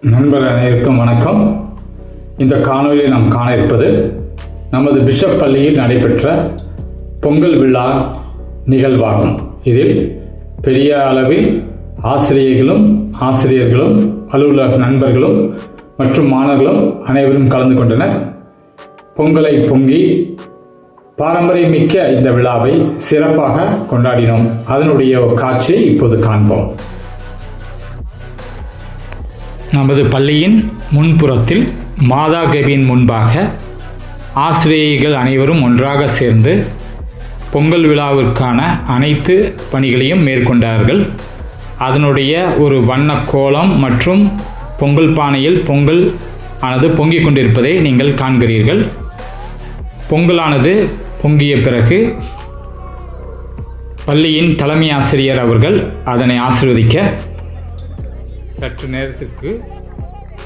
நண்பர் அனைவருக்கும் வணக்கம். இந்த காணொலியில் நாம் காண இருப்பது நமது பிஷப் பள்ளியில் நடைபெற்ற பொங்கல் விழா நிகழ்வாகும். இதில் பெரிய அளவில் ஆசிரியர்களும் அலுவலக நண்பர்களும் மற்றும் மாணவர்களும் அனைவரும் கலந்து கொண்டனர். பொங்கலை பொங்கி பாரம்பரியமிக்க இந்த விழாவை சிறப்பாக கொண்டாடினோம். அதனுடைய காட்சியை இப்போது காண்போம். நமது பள்ளியின் முன்புறத்தில் மாதா கபியின் முன்பாக ஆசிரியர்கள் அனைவரும் ஒன்றாக சேர்ந்து பொங்கல் விழாவிற்கான அனைத்து பணிகளையும் மேற்கொண்டார்கள். அதனுடைய ஒரு வண்ண கோலம் மற்றும் பொங்கல் பானையில் பொங்கல் ஆனது பொங்கிக் கொண்டிருப்பதை நீங்கள் காண்கிறீர்கள். பொங்கலானது பொங்கிய பிறகு பள்ளியின் தலைமை ஆசிரியர் அவர்கள் அதனை ஆசீர்வதிக்க சற்று நேரத்துக்கு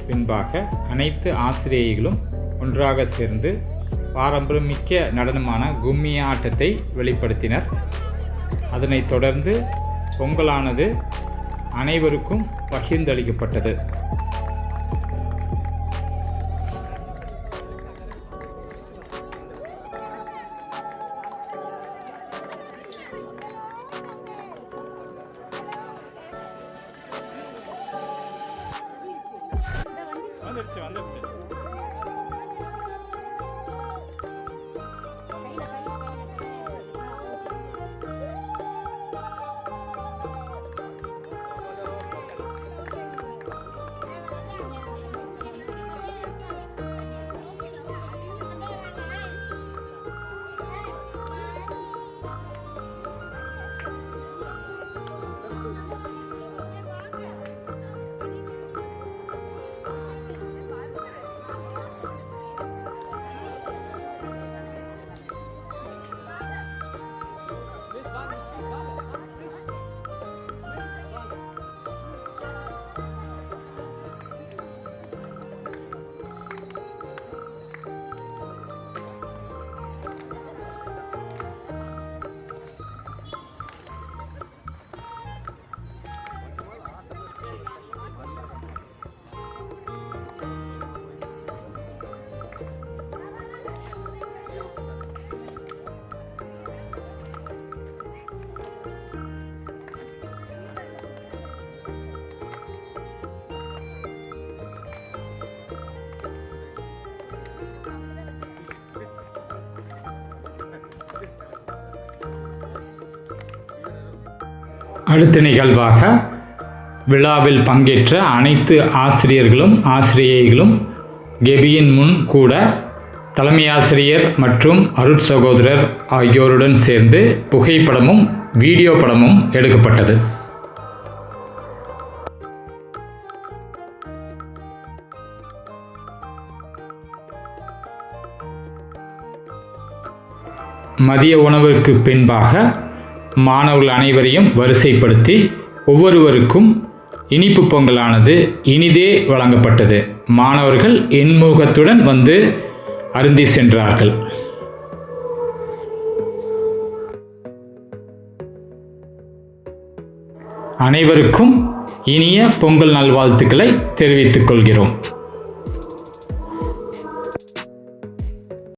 பின்பாக அனைத்து ஆசிரியர்களும் ஒன்றாக சேர்ந்து பாரம்பரியமிக்க நடனமான கும்மி ஆட்டத்தை வெளிப்படுத்தினர். அதனைத் தொடர்ந்து பொங்கலானது அனைவருக்கும் பகிர்ந்தளிக்கப்பட்டது. வந்துருச்சு அடுத்த நிகழ்வாக விழாவில் பங்கேற்ற அனைத்து ஆசிரியர்களும் கெபியின் முன் கூட தலைமை ஆசிரியர் மற்றும் அருட்சகோதரர் ஆகியோருடன் சேர்ந்து புகைப்படமும் வீடியோ படமும் எடுக்கப்பட்டது. மதிய உணவிற்கு பின்பாக மாணவர்கள் அனைவரையும் வரிசைப்படுத்தி ஒவ்வொருவருக்கும் இனிப்பு பொங்கலானது இனிதே வழங்கப்பட்டது. மாணவர்கள் இன்முகத்துடன் வந்து அருந்தி சென்றார்கள். அனைவருக்கும் இனிய பொங்கல் நல்வாழ்த்துக்களை தெரிவித்துக் கொள்கிறோம்.